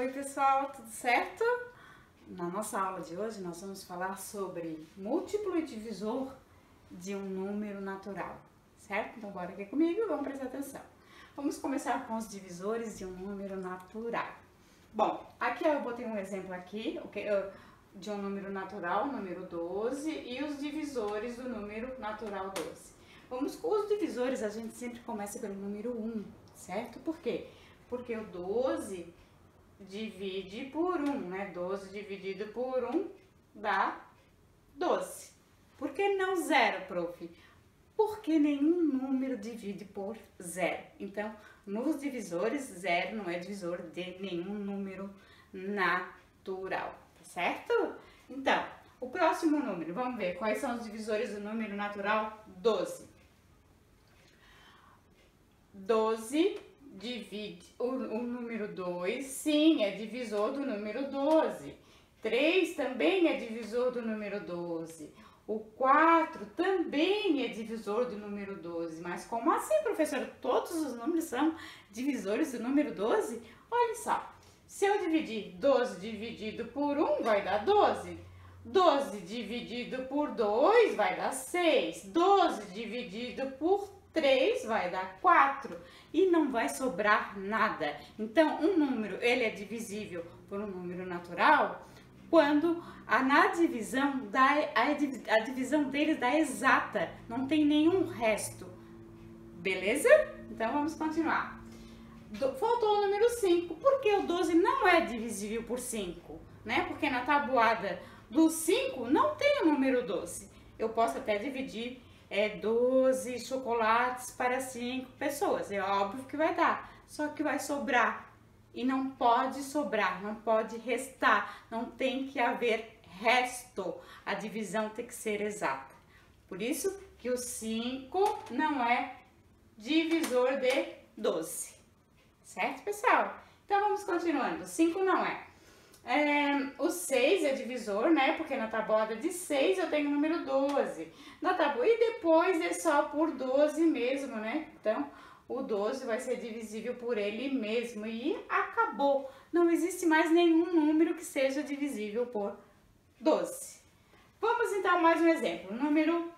Oi pessoal, tudo certo? Na nossa aula de hoje nós vamos falar sobre múltiplo e divisor de um número natural, certo? Então bora aqui comigo e vamos prestar atenção. Vamos começar com os divisores de um número natural. Bom, aqui eu botei um exemplo aqui, de um número natural, número 12, e os divisores do número natural 12. Vamos com os divisores, a gente sempre começa pelo número 1, certo? Por quê? Porque o 12 divide por 1, né? 12 dividido por 1 dá 12. Por que não 0, prof? Porque nenhum número divide por 0. Então, nos divisores, 0 não é divisor de nenhum número natural, tá certo? Então, o próximo número, vamos ver quais são os divisores do número natural 12. 12 divide o número 2, sim, é divisor do número 12. 3 também é divisor do número 12. O 4 também é divisor do número 12. Mas como assim, professora? Todos os números são divisores do número 12? Olha só, se eu dividir 12 dividido por 1 vai dar 12. 12 dividido por 2 vai dar 6. 12 dividido por 3 vai dar 4 e não vai sobrar nada. Então, um número ele é divisível por um número natural quando na divisão a divisão deles dá exata, não tem nenhum resto. Beleza? Então, vamos continuar. Faltou o número 5. Por que o 12 não é divisível por 5? Né? Porque na tabuada do 5 não tem o número 12. Eu posso até dividir 12 chocolates para 5 pessoas, é óbvio que vai dar, só que vai sobrar, e não pode sobrar, não pode restar, não tem que haver resto, a divisão tem que ser exata. Por isso que o 5 não é divisor de 12, certo, pessoal? Então vamos continuando, 5 não é. O 6 é divisor, né? Porque na tabuada de 6 eu tenho o número 12. E depois é só por 12 mesmo, né? Então, o 12 vai ser divisível por ele mesmo. E acabou. Não existe mais nenhum número que seja divisível por 12. Vamos então mais um exemplo. Número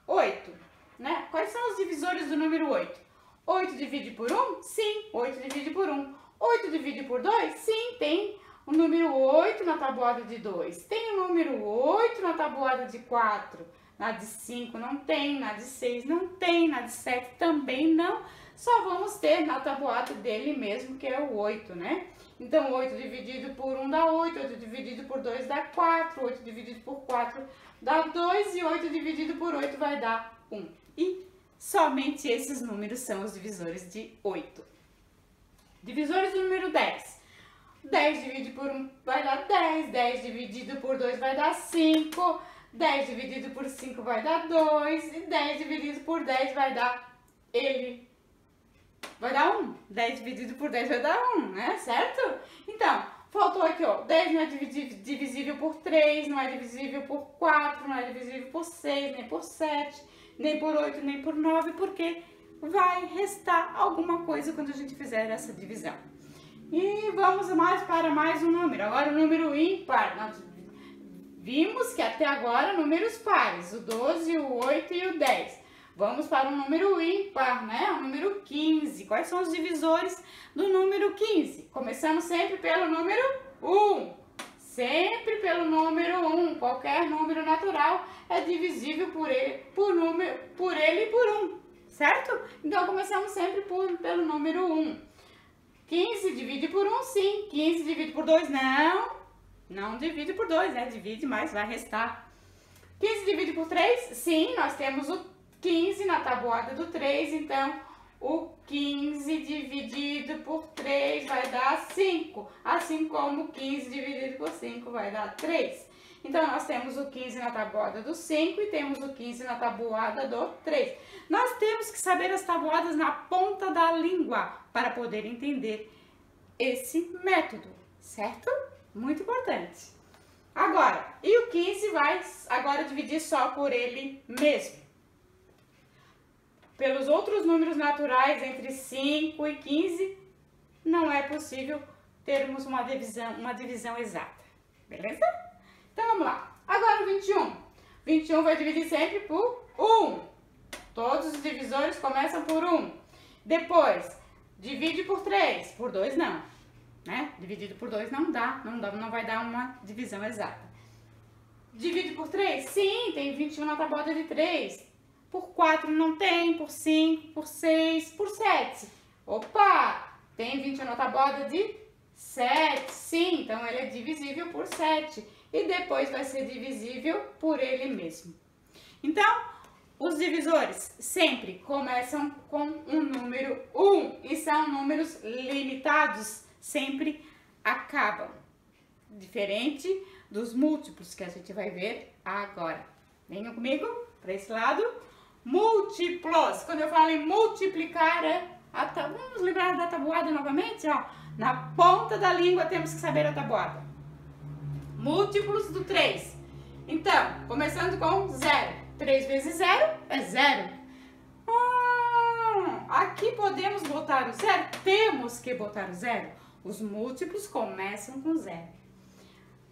8, né? Quais são os divisores do número 8? 8 divide por 1? Sim, 8 divide por 1. 8 divide por 2? Sim, tem o número 8 na tabuada de 2. Tem o número 8 na tabuada de 4. Na de 5 não tem, na de 6 não tem, na de 7 também não. Só vamos ter na tabuada dele mesmo, que é o 8, né? Então, 8 dividido por 1 dá 8, 8 dividido por 2 dá 4, 8 dividido por 4 dá 2 e 8 dividido por 8 vai dar 1. E somente esses números são os divisores de 8. Divisores do número 10. 10 dividido por 1 vai dar 10, 10 dividido por 2 vai dar 5, 10 dividido por 5 vai dar 2, e 10 dividido por 10 vai dar vai dar 1. 10 dividido por 10 vai dar 1, né? Certo? Então, faltou aqui, ó, 10 não é divisível por 3, não é divisível por 4, não é divisível por 6, nem por 7, nem por 8, nem por 9, porque vai restar alguma coisa quando a gente fizer essa divisão. E vamos para mais um número, agora o número ímpar. Nós vimos que até agora números pares, o 12, o 8 e o 10. Vamos para o número ímpar, né? O número 15. Quais são os divisores do número 15? Começamos sempre pelo número 1. Sempre pelo número 1. Qualquer número natural é divisível por ele e por 1, certo? Então começamos sempre pelo número 1. 15 divide por 1, sim. 15 divide por 2, não. Não divide por 2, né? Divide, mas vai restar. 15 divide por 3, sim. Nós temos o 15 na tabuada do 3, então o 15 dividido por 3 vai dar 5. Assim como 15 dividido por 5 vai dar 3. Então, nós temos o 15 na tabuada do 5 e temos o 15 na tabuada do 3. Nós temos que saber as tabuadas na ponta da língua para poder entender esse método, certo? Muito importante. Agora, e o 15 vai agora dividir só por ele mesmo. Pelos outros números naturais, entre 5 e 15, não é possível termos uma divisão exata, beleza? Então, vamos lá. Agora o 21. 21 vai dividir sempre por 1. Todos os divisores começam por 1. Depois, divide por 3. Por 2 não, né? Dividido por 2 não vai dar uma divisão exata. Divide por 3? Sim, tem 21 na tabuada de 3. Por 4 não tem, por 5, por 6, por 7. Opa! Tem 21 na tabuada de 7. Sim, então ele é divisível por 7. E depois vai ser divisível por ele mesmo. Então, os divisores sempre começam com um número 1 e são números limitados, sempre acabam. Diferente dos múltiplos que a gente vai ver agora. Venham comigo para esse lado. Múltiplos. Quando eu falo em multiplicar, vamos lembrar da tabuada novamente, ó. Na ponta da língua temos que saber a tabuada. Múltiplos do 3. Então, começando com 0. 3 vezes 0 é 0. Aqui podemos botar o 0? Temos que botar o 0. Os múltiplos começam com 0.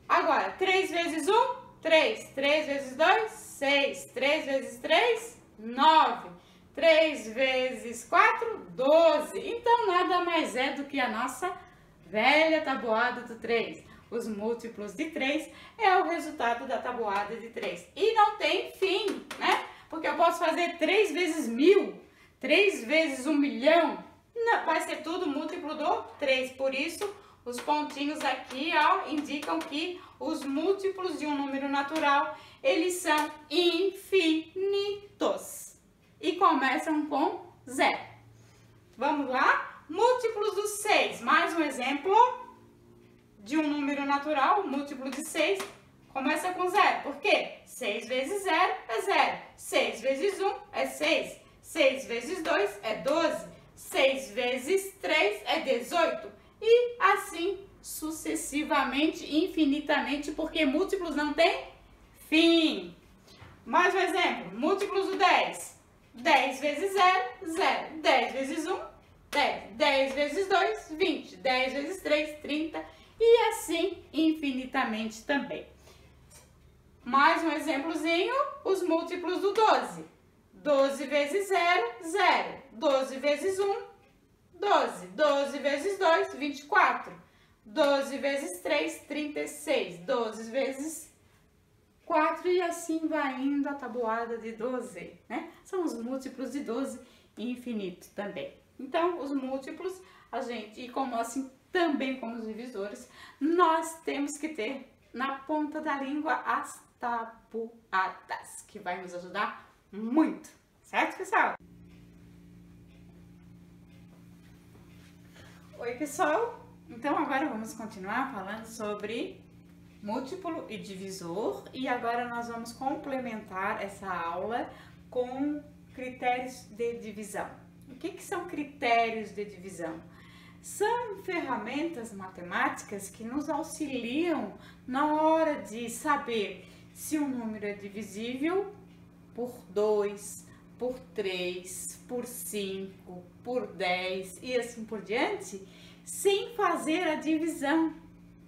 Agora, 3 vezes 1, 3. 3 vezes 2, 6. 3 vezes 3, 9. 3 vezes 4, 12. Então, nada mais é do que a nossa velha tabuada do 3. Os múltiplos de 3 é o resultado da tabuada de 3. E não tem fim, né? Porque eu posso fazer 3 vezes 1000, 3 vezes 1 milhão. Não, vai ser tudo múltiplo do 3. Por isso, os pontinhos aqui, ó, indicam que os múltiplos de um número natural, eles são infinitos. E começam com 0. Vamos lá? Múltiplos do 6. Mais um exemplo de um número natural, múltiplo de 6, começa com 0. Por quê? 6 vezes 0 é 0. 6 vezes 1 é 6. 6 vezes 2 é 12. 6 vezes 3 é 18. E assim sucessivamente, infinitamente, porque múltiplos não têm fim. Mais um exemplo, múltiplos do 10. 10 vezes 0, 0. 10 vezes 1, 10. 10 vezes 2, 20. 10 vezes 3, 30. E assim infinitamente também. Mais um exemplozinho, os múltiplos do 12. 12 vezes 0, 0. 12 vezes 1, 12. 12 vezes 2, 24. 12 vezes 3, 36. 12 vezes 4 e assim vai indo a tabuada de 12, né? São os múltiplos de 12 infinito também. Então, os múltiplos, e como assim também como os divisores, nós temos que ter na ponta da língua as tabuadas, que vai nos ajudar muito, certo, pessoal? Oi, pessoal! Então, agora vamos continuar falando sobre múltiplo e divisor, e agora nós vamos complementar essa aula com critérios de divisão. O que são critérios de divisão? São ferramentas matemáticas que nos auxiliam na hora de saber se um número é divisível por 2, por 3, por 5, por 10 e assim por diante, sem fazer a divisão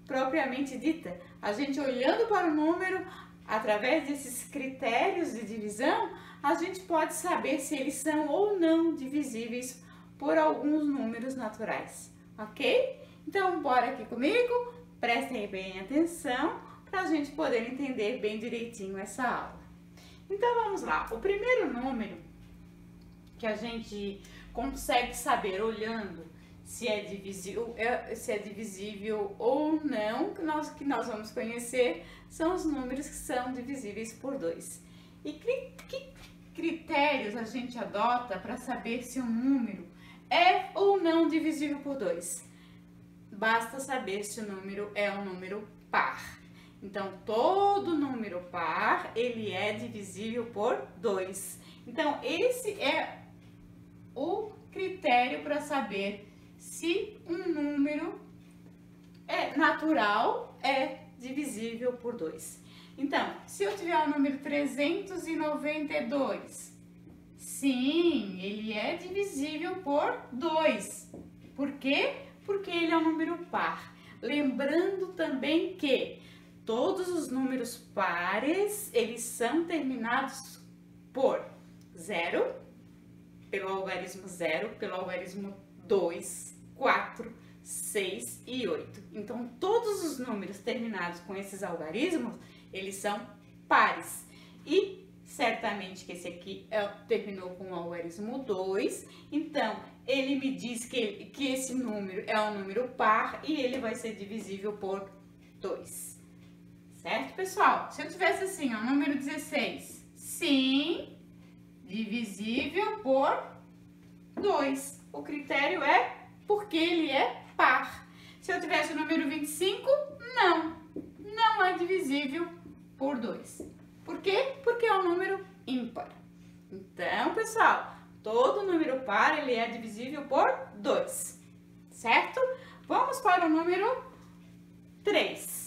propriamente dita. A gente olhando para o número, através desses critérios de divisão, a gente pode saber se eles são ou não divisíveis por alguns números naturais, ok? Então, bora aqui comigo, prestem bem atenção para a gente poder entender bem direitinho essa aula. Então, vamos lá. O primeiro número que a gente consegue saber olhando se é divisível ou não, que nós vamos conhecer, são os números que são divisíveis por 2. E que critérios a gente adota para saber se um número é ou não divisível por 2? Basta saber se o número é um número par. Então, todo número par, ele é divisível por 2. Então, esse é o critério para saber se um número natural é divisível por 2. Então, se eu tiver o número 392, sim, ele é divisível por 2. Por quê? Porque ele é um número par. Lembrando também que todos os números pares, eles são terminados por 0, pelo algarismo 0, pelo algarismo 2, 4, 6 e 8. Então, todos os números terminados com esses algarismos, eles são pares. E certamente que esse aqui terminou com o algarismo 2, então ele me diz que esse número é um número par e ele vai ser divisível por 2. Certo, pessoal? Se eu tivesse assim, ó, número 16, sim, divisível por 2. O critério é porque ele é par. Se eu tivesse o número 25, não é divisível por 2. Por quê? Porque é um número ímpar. Então, pessoal, todo número par ele é divisível por 2, certo? Vamos para o número 3.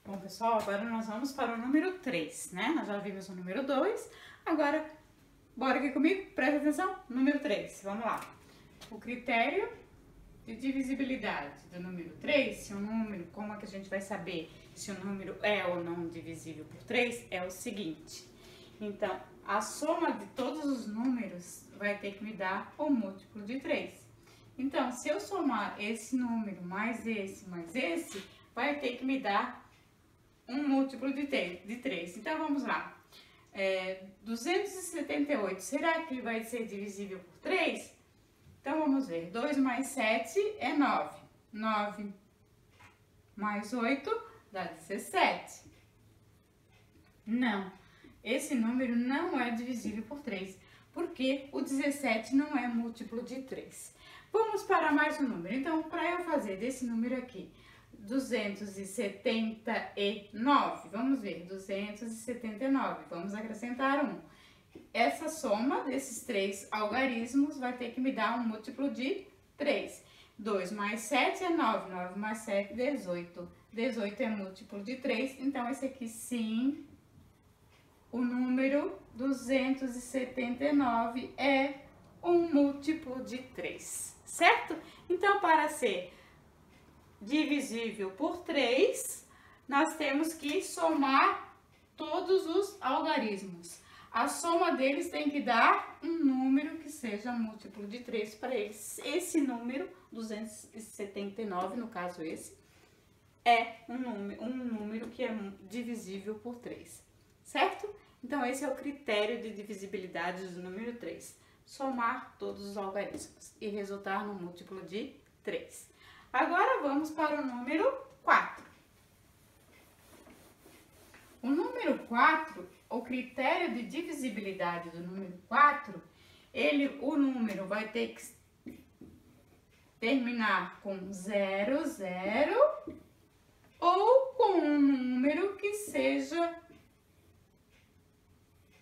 Bom, pessoal, agora nós vamos para o número 3, né? Nós já vimos o número 2, agora, bora aqui comigo, presta atenção, número 3, vamos lá. O critério de divisibilidade do número 3, se o número, como é que a gente vai saber se o número é ou não divisível por 3, é o seguinte. Então, a soma de todos os números vai ter que me dar o múltiplo de 3. Então, se eu somar esse número mais esse, vai ter que me dar um múltiplo de 3. Então, vamos lá. 278, será que vai ser divisível por 3? Então, vamos ver. 2 mais 7 é 9. 9 mais 8 dá 17. Não, esse número não é divisível por 3, porque o 17 não é múltiplo de 3. Vamos para mais um número. Então, para eu fazer desse número aqui, 279, vamos ver, 279, vamos acrescentar 1. Essa soma desses 3 algarismos vai ter que me dar um múltiplo de 3. 2 mais 7 é 9, 9 mais 7 é 18. 18 é múltiplo de 3, então esse aqui sim, o número 279 é um múltiplo de 3, certo? Então, para ser divisível por 3, nós temos que somar todos os algarismos. A soma deles tem que dar um número que seja múltiplo de 3 para eles. Esse número, 279, no caso esse, é um número que é divisível por 3, certo? Então, esse é o critério de divisibilidade do número 3. Somar todos os algarismos e resultar no múltiplo de 3. Agora, vamos para o número 4. O número 4, o critério de divisibilidade do número 4, o número vai ter que terminar com 0, 0 ou com um número que seja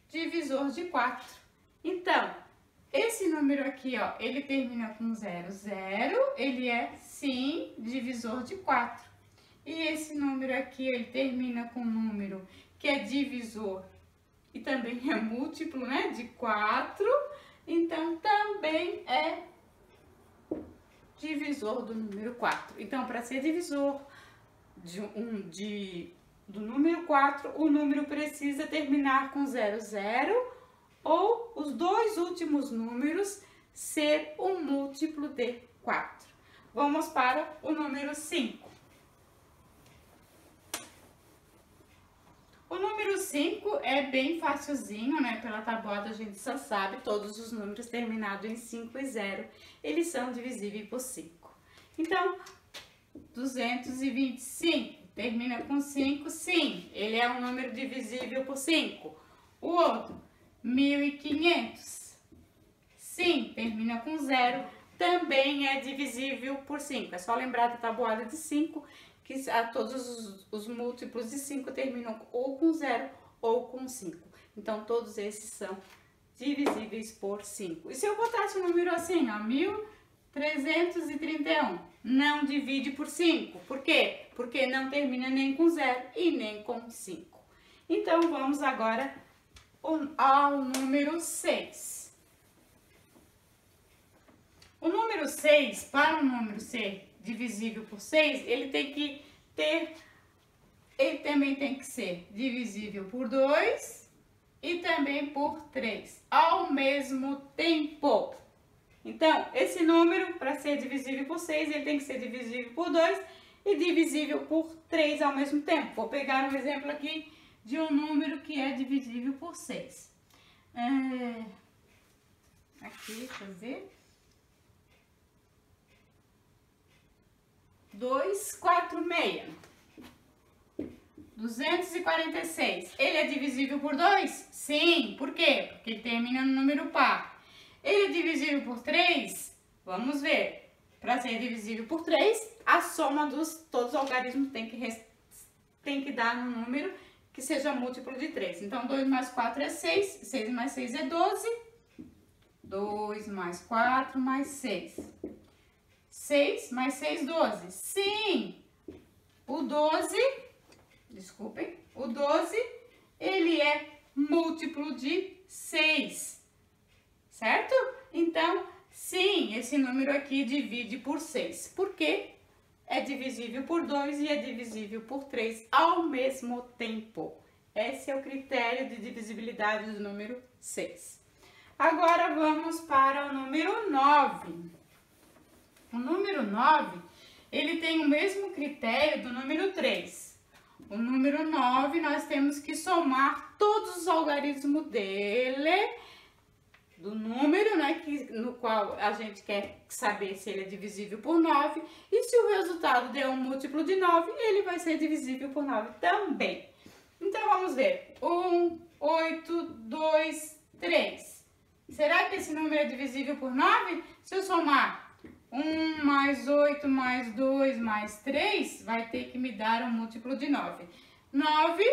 divisor de 4. Então, esse número aqui, ó, ele termina com 0, 0, ele é sim divisor de 4. E esse número aqui, ele termina com um número que é divisor e também é múltiplo, né, de 4. Então, também é divisor do número 4. Então, para ser divisor do número 4, o número precisa terminar com 0, 0 ou os dois últimos números ser um múltiplo de 4. Vamos para o número 5. O número 5 é bem facilzinho, né? Pela tabuada a gente só sabe, todos os números terminados em 5 e 0, eles são divisíveis por 5. Então, 225 termina com 5, sim, ele é um número divisível por 5. O outro, 1500, sim, termina com 0, também é divisível por 5. É só lembrar da tabuada de 5, que todos os múltiplos de 5 terminam ou com 0 ou com 5. Então, todos esses são divisíveis por 5. E se eu botasse o número assim, ó, 1331, não divide por 5. Por quê? Porque não termina nem com 0 e nem com 5. Então, vamos agora ao número 6. O número 6, para um número ser divisível por 6, ele também tem que ser divisível por 2 e também por 3, ao mesmo tempo. Então, esse número, para ser divisível por 6, ele tem que ser divisível por 2 e divisível por 3 ao mesmo tempo. Vou pegar um exemplo aqui de um número que é divisível por 6. Aqui, deixa eu ver. 246. 246. Ele é divisível por 2? Sim. Por quê? Porque ele termina no número par. Ele é divisível por 3? Vamos ver. Para ser divisível por 3, a soma todos os algarismos tem que dar no número que seja múltiplo de 3. Então, 2 mais 4 é 6. 6 mais 6 é 12. 2 mais 4 mais 6. 6 mais 6, 12. Sim! O 12, desculpem, o 12, ele é múltiplo de 6, certo? Então, sim, esse número aqui divide por 6, porque é divisível por 2 e é divisível por 3 ao mesmo tempo. Esse é o critério de divisibilidade do número 6. Agora, vamos para o número 9. O número 9, ele tem o mesmo critério do número 3. O número 9, nós temos que somar todos os algarismos dele, do número, né, no qual a gente quer saber se ele é divisível por 9. E se o resultado der um múltiplo de 9, ele vai ser divisível por 9 também. Então, vamos ver. 1, 8, 2, 3. Será que esse número é divisível por 9? Se eu somar 1 mais 8 mais 2 mais 3, vai ter que me dar um múltiplo de 9. 9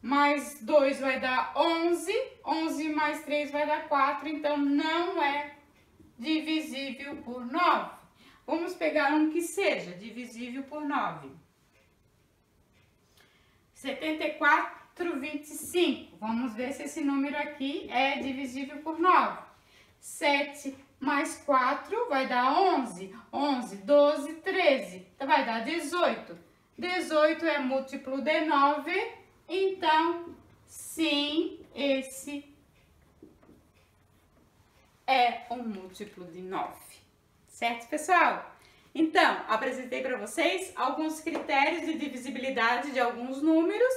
mais 2 vai dar 11. 11 mais 3 vai dar 4. Então, não é divisível por 9. Vamos pegar um que seja divisível por 9. 74, 25. Vamos ver se esse número aqui é divisível por 9. 7 mais 4 vai dar 11. 11, 12, 13. Então, vai dar 18. 18 é múltiplo de 9. Então, sim, esse é um múltiplo de 9. Certo, pessoal? Então, apresentei para vocês alguns critérios de divisibilidade de alguns números,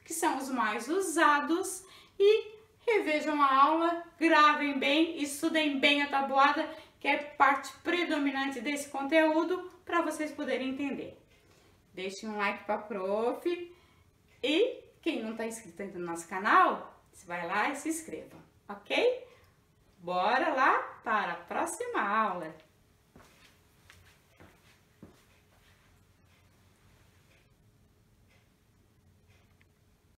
que são os mais usados, e revejam a aula, gravem bem, estudem bem a tabuada, que é parte predominante desse conteúdo, para vocês poderem entender. Deixem um like para a prof. E quem não está inscrito ainda no nosso canal, você vai lá e se inscreva, ok? Bora lá para a próxima aula!